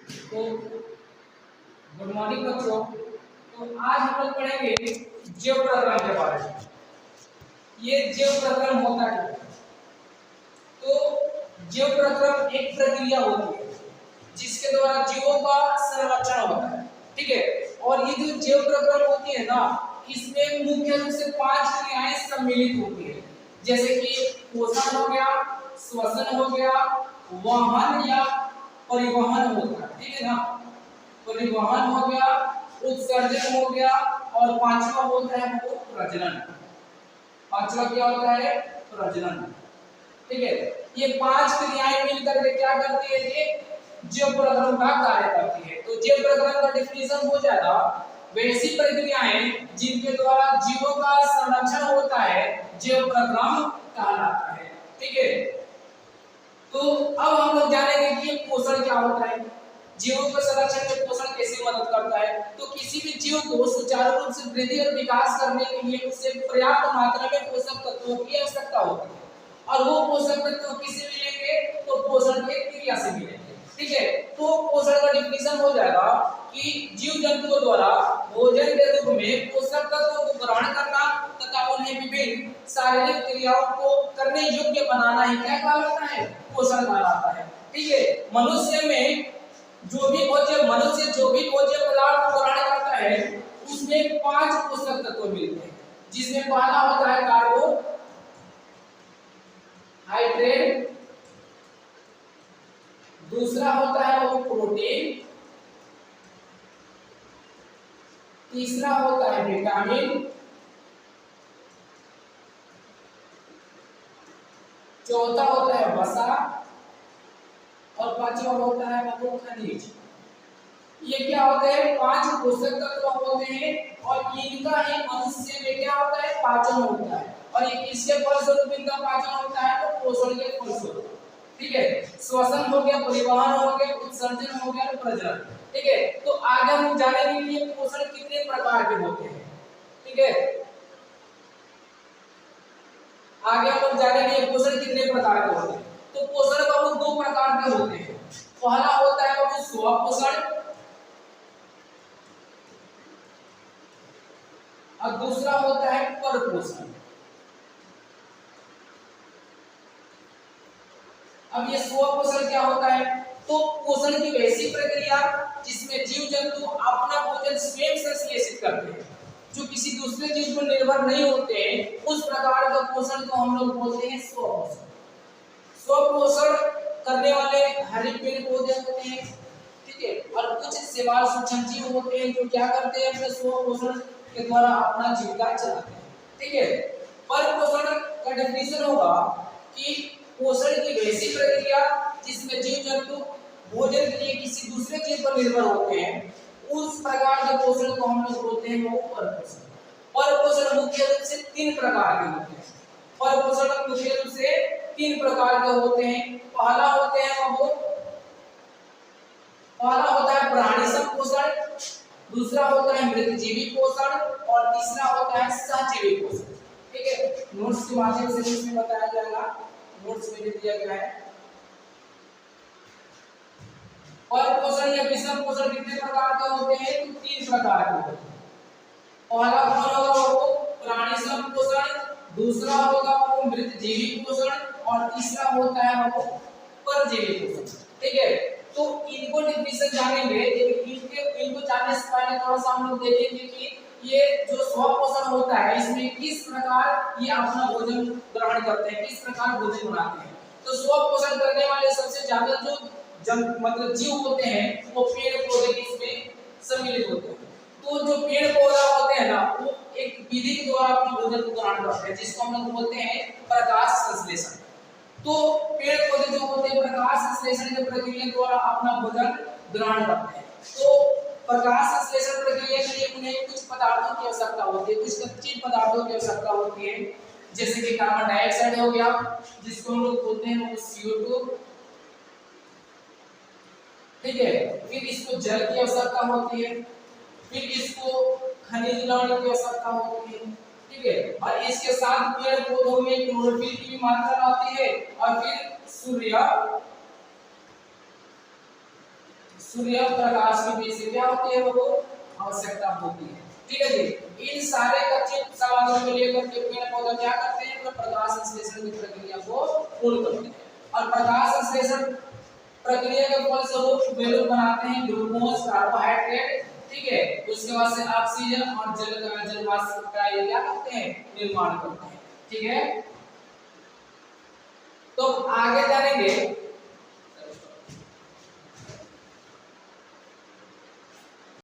तो good morning बच्चों। तो आज हम लोग पढ़ेंगे जैव प्रक्रम के बारे में। ये जैव प्रक्रम होता क्या है? तो जैव प्रक्रम एक प्रक्रिया होती है जिसके द्वारा जीवों का संरक्षण होता है, ठीक है। और ये जो जैव प्रक्रम होती है ना, इसमें मुख्य रूप से 5 क्रियाएं सम्मिलित होती है, जैसे कि पोषण हो गया, श्वसन हो गया, वहन या परिवहन होता है, ठीक है ना। परिवहन हो गया, उत्सर्जन हो गया, और पांचवा होता है वो प्रजनन। पांचवा क्या होता है? प्रजनन, ठीक है। ये 5 क्रियाएं मिलकर के क्या करती है? ये जैव प्रक्रम का कार्य करती है। तो जैव प्रक्रम का डेफिनेशन हो जाएगा वैसी प्रक्रियाएं जिनके द्वारा जीवों का संरक्षण होता है, जैव प्रक्रम कहलाता है, ठीक है। तो अब हम लोग जानेंगे कि पोषण क्या होता है, जीवों के संरक्षण में पोषण कैसे मदद करता है। तो किसी भी जीव को सुचारू रूप से वृद्धि और विकास करने के लिए उसे पर्याप्त मात्रा में पोषक तत्वों की आवश्यकता होती है, और वो पोषक तत्व किसे मिलेंगे? तो पोषण की क्रिया से मिलेंगे, ठीक है। तो पोषण का डिफिनेशन हो जाएगा कि जीव जंतुओं द्वारा भोजन के रूप में पोषक तत्वों को ग्रहण करना तथा उन्हें विभिन्न शारीरिक क्रियाओं को करने योग्य बनाना ही क्या कहलाता है? पोषण कहलाता है, ठीक है। मनुष्य जो भी भोज्य पदार्थ को ग्रहण करता है उसमें 5 पोषक तत्व मिलते हैं, जिसमें पहला होता है कार्बोहाइड्रेट, दूसरा होता है वो प्रोटीन, तीसरा होता है विटामिन, चौथा होता है वसा, और पांचवा होता है वो खनिज। ये क्या होते हैं? 5 पोषक तत्व होते हैं, और इनका ही मनुष्य में क्या होता है? पाचन होता है। और ये किसके फलस्वरूप इनका पाचन होता है? तो पोषण के फलस्वरूप, ठीक है। श्वसन हो गया, परिवहन हो गया, उत्सर्जन हो गया, प्रजनन, ठीक है। तो आगे हम जानेंगे कि ये पोषण कितने प्रकार के होते हैं, ठीक है। आगे हम लोग जानेंगे पोषण कितने प्रकार के होते हैं। तो पोषण का 2 प्रकार के होते हैं। पहला होता है वो स्व पोषण, और दूसरा होता है पर पोषण। अब ये स्व पोषण क्या होता है? तो पोषण की वैसी प्रक्रिया जिसमें जीव जंतु अपना भोजन स्वयं संश्लेषित करते हैं, जो किसी दूसरे चीज पर निर्भर नहीं होते हैं, उस प्रकार का पोषण को हम लोग बोलते हैं स्व पोषण। स्व पोषण करने वाले हरे पेड़ पौधे होते हैं, ठीक है, और कुछ शैवाल सूक्ष्म जीव होते हैं जो क्या करते हैं? अपने स्व पोषण के द्वारा अपना जीविका चलाते हैं, ठीक है। पर पोषण का डेफिनेशन होगा कि पोषण की वैसी प्रक्रिया जिसमें जीव जंतु भोजन के लिए किसी दूसरे चीज पर निर्भर होते हैं, उस प्रकार के पोषण को हम लोग बोलते हैं वो पर पोषण। पर पोषण मुख्य रूप से 3 प्रकार के होते हैं। पर पोषण मुख्य रूप से 3 प्रकार के होते हैं। पहला होता है प्राणी संपोषण, दूसरा होता है मृतजीवी पोषण, और तीसरा होता है सहजीवी पोषण, ठीक है। नोट्स के माध्यम से इसमें बताया जाएगा, नोट्स में दिया गया है। और पोषण या विषम पोषण कितने प्रकार के होते हैं? तो 3 प्रकार के होते हैं। पहला कौन होगा? वो प्राणी संपोषण, दूसरा होगा वो मृतजीवी पोषण, और तीसरा होता है वो परजीवी पोषण, ठीक है। तो इनको डिफिनेशन जानेंगे, इनको जानने से पहले थोड़ा सा हम लोग देखेंगे कि ये जो स्व पोषण होता है इसमें किस प्रकार ये अपना भोजन ग्रहण करते हैं, किस प्रकार भोजन बनाते हैं। तो स्व पोषण करने वाले सबसे ज्यादा जो मतलब जीव होते हैं वो पेड़ पौधे इसमें सम्मिलित होते हैं। तो जो पेड़ पौधा होते हैं ना, वो एक विधि के द्वारा अपना भोजन को ग्रहण करते हैं, जिसको हम लोग बोलते हैं प्रकाश संश्लेषण। तो पेड़ पौधे जो होते हैं प्रकाश संश्लेषण की प्रक्रिया द्वारा अपना भोजन ग्रहण करते हैं। तो प्रकाश संश्लेषण प्रक्रिया के लिए उन्हें कुछ पदार्थों की आवश्यकता होती है, कुछ कच्चे पदार्थों की आवश्यकता होती है, जैसे कि कार्बन डाइऑक्साइड हो गया, जिसको हम लोग बोलते हैं वो CO2, ठीक है। फिर इसको जल की आवश्यकता होती है, फिर इसको खनिज लवण की आवश्यकता होती है, ठीक है। और इसके साथ पेड़ पौधों में क्लोरोफिल की भी मात्रा रहती है, और फिर सूर्य प्रकाश की वजह से क्या होती है, वो आवश्यकता होती है। ठीक है जी। इन सारे कच्चे सामग्री को लेकर के पेड़ पौधा क्या करते हैं, तो प्रकाश संश्लेषण की प्रक्रिया को पूर्ण करते हैं। और प्रकाश संश्लेषण प्रक्रिया के फल स्वरूप बेलून बनाते हैं, ग्लूकोज, कार्बोहाइड्रेट, ठीक है। उसके बाद से ऑक्सीजन और जल वाष्प का ये क्या करते हैं, निर्माण करते हैं। ठीक है, तो आगे जानेंगे